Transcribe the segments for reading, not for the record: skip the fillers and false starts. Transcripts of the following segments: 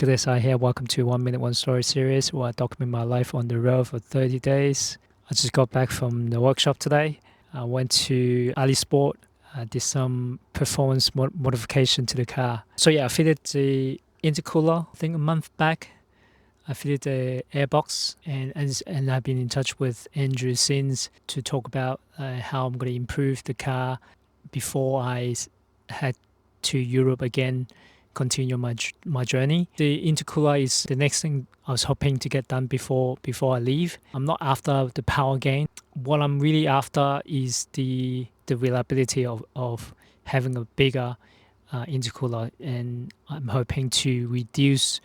Good day, Sai here. Welcome to 1 Minute 1 Story series where I document my life on the road for 30 days. I just got back from the workshop today. I went to Allisport, did some performance modification to the car. So yeah, I fitted the intercooler, I think a month back. I fitted the airbox and I've been in touch with Andrew since to talk about how I'm going to improve the car before I head to Europe again, continue my journey. The intercooler is the next thing I was hoping to get done before I leave. I'm not after the power gain. What I'm really after is the reliability of having a bigger intercooler, and I'm hoping to reduce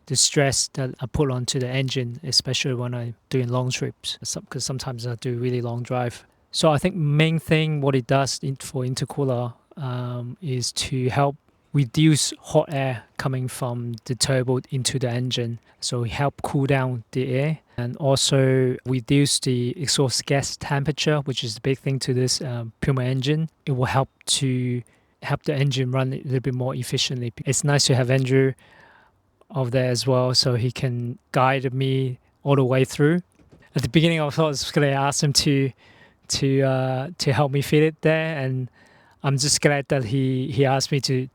the stress that I put onto the engine, especially when I'm doing long trips, because sometimes I do really long drive. So I think main thing what it does for intercooler is to help reduce hot air coming from the turbo into the engine. So help cool down the air and also reduce the exhaust gas temperature, which is the big thing to this Puma engine. It will help the engine run a little bit more efficiently. It's nice to have Andrew over there as well, so he can guide me all the way through. At the beginning, I thought I was going to ask him to help me fit it there, and I'm just glad that he asked me to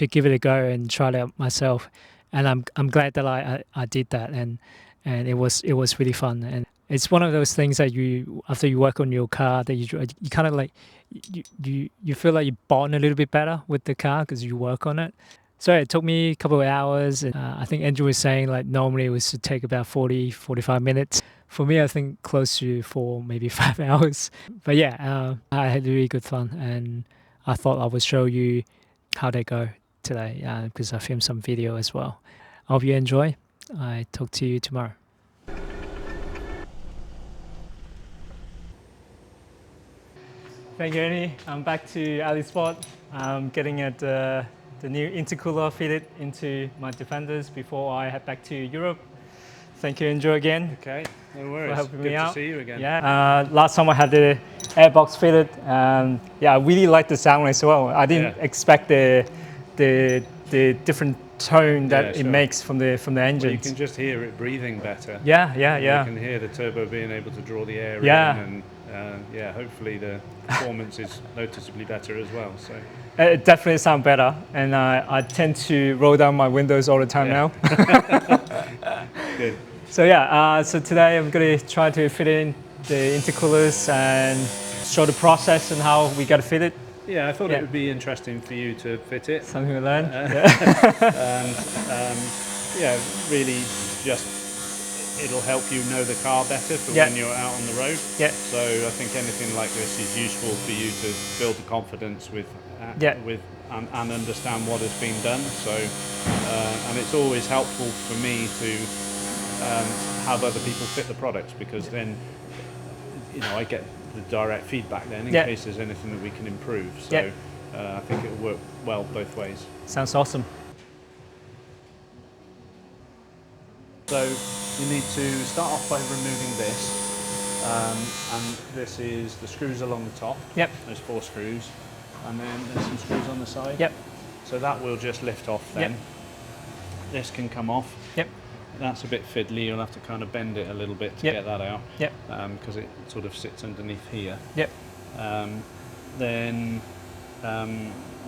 give it a go and try it out myself, and I'm glad that I did that, and it was really fun. And it's one of those things that you, after you work on your car, that you kind of like you feel like you bond a little bit better with the car because you work on it. So it took me a couple of hours. And, I think Andrew was saying like normally it was to take about 45 minutes. For me, I think close to maybe 5 hours. But yeah, I had really good fun, and I thought I would show you how they go today because I filmed some video as well. I hope you enjoy. I talk to you tomorrow. Thank you, Ernie. I'm back to Allisport. I'm getting at the new intercooler fitted into my Defenders before I head back to Europe. Thank you, Andrew, again. Okay, no worries. For helping Good me to out. see you again. Yeah. Last time I had the airbox fitted. Yeah, I really like the sound as well. I didn't expect the different tone that it makes from the engine. Well, you can just hear it breathing better. Yeah. You can hear the turbo being able to draw the air in, and hopefully the performance is noticeably better as well. So. It definitely sounds better, and I tend to roll down my windows all the time now. Good. So yeah, so today I'm going to try to fit in the intercoolers and show the process and how we got to fit it. Yeah, I thought it would be interesting for you to fit it. Something to learn. Really just it'll help you know the car better for when you're out on the road. Yeah. So I think anything like this is useful for you to build the confidence with and understand what has been done. So and it's always helpful for me to have other people fit the products, because then I get the direct feedback then in case there's anything that we can improve. So I think it'll work well both ways. Sounds awesome. So you need to start off by removing this, and this is the screws along the top. Yep. There's 4 screws, and then there's some screws on the side. Yep. So that will just lift off then. Yep. This can come off. Yep. That's a bit fiddly. You'll have to kind of bend it a little bit to get that out. Yep. Because it sort of sits underneath here. Yep. Then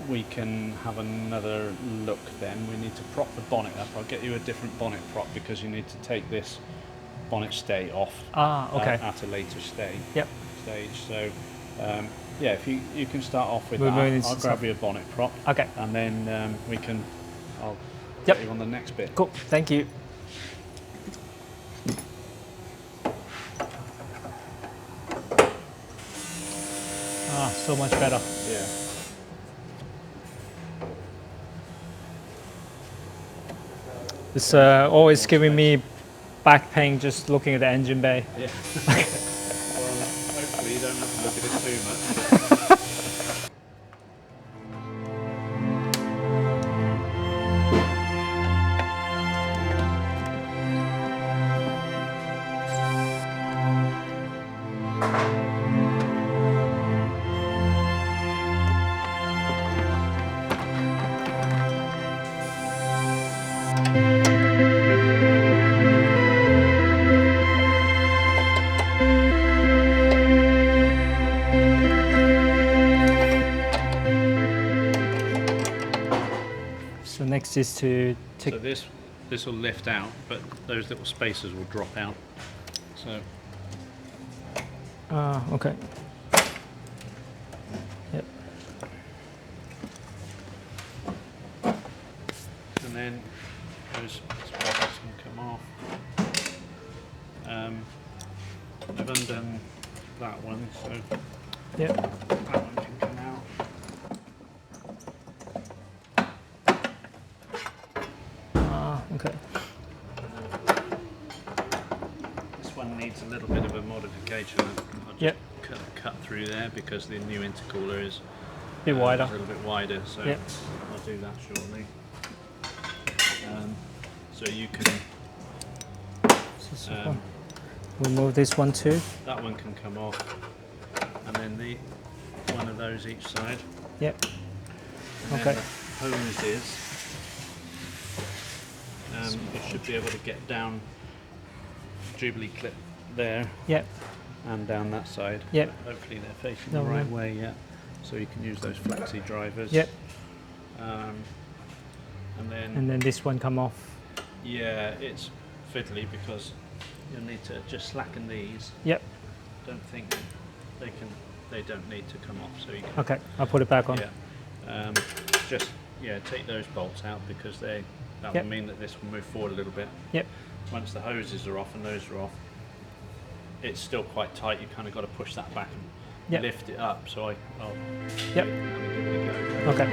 we can have another look then. We need to prop the bonnet up. I'll get you a different bonnet prop because you need to take this bonnet stay off at a later stage. So if you can start off with that, I'll grab you a bonnet prop. Okay. And then I'll get you on the next bit. Cool, thank you. So much better. Yeah. It's always giving me back pain just looking at the engine bay. Yeah. Well, hopefully you don't have to look at it too much. use this to... So this will lift out, but those little spacers will drop out. So. Okay. Yep. And then those spacers can come off. I've undone that one, so yep. that one can come out. Okay. This one needs a little bit of a modification. I'll just cut through there because the new intercooler is a bit wider. A little bit wider, so I'll do that shortly. So you can remove this one too. That one can come off, and then one of those each side. Yep. And okay. Then the hoses. You should be able to get down Jubilee clip there. Yep. And down that side. Yep. Hopefully they're facing the right way. Yeah. So you can use those flexi drivers. Yep. And then this one come off. Yeah, it's fiddly because you'll need to just slacken these. Yep. Don't think they don't need to come off, so you can. Okay, I'll put it back on. Yeah. Just take those bolts out because that will mean that this will move forward a little bit. Yep. Once the hoses are off and those are off, it's still quite tight. You kind of got to push that back and lift it up. So I'll give it a go. Okay.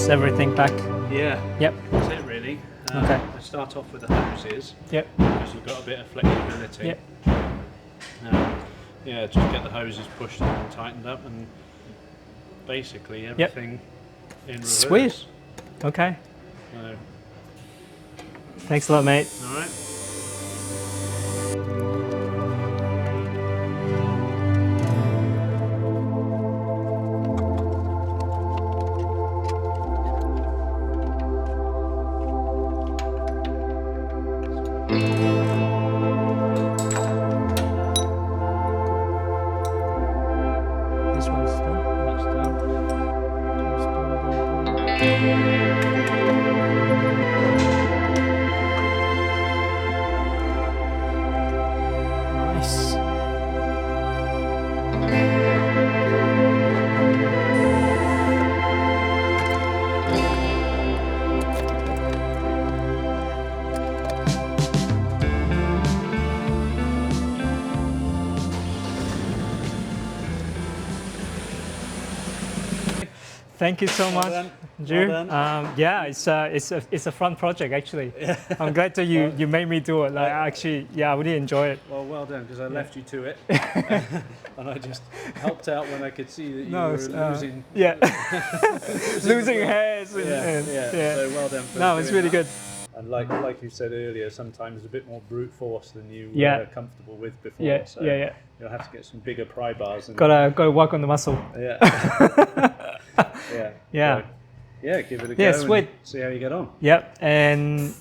Everything back. Yeah. Yep. That's it really. Okay. I start off with the hoses. Yep. Because you've got a bit of flexibility. Yep. Just get the hoses pushed and tightened up, and basically everything in reverse. Sweet. Okay. So. Thanks a lot, mate. All right. This one's done. That's done. Nice. Thank you so much, Drew. Yeah, it's a fun project actually. Yeah. I'm glad that you made me do it. Like actually, I really enjoy it. Well done, because I left you to it, and I just helped out when I could see that you were losing. Losing hairs. So well done. No, it's really good. And like you said earlier, sometimes a bit more brute force than you were comfortable with before. You'll have to get some bigger pry bars. And gotta work on the muscle. Give it a go. Sweet. And see how you get on. Yep, and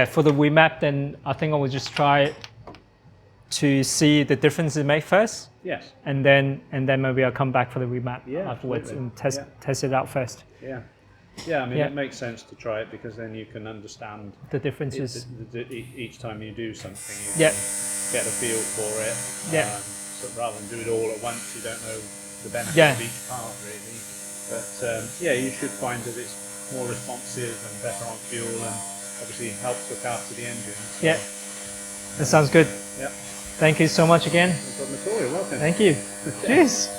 for the remap, then I think I will just try to see the difference it makes first. Yes. And then maybe I'll come back for the remap afterwards and test it out first. Yeah, I mean, it makes sense to try it because then you can understand the differences. Each time you do something, you can get a feel for it. So rather than do it all at once, you don't know the benefit of each part really. But you should find that it's more responsive and better on fuel, and obviously helps look after the engine. So. That sounds good. Yeah. Thank you so much again. No problem at all. You're welcome. Thank you. Cheers.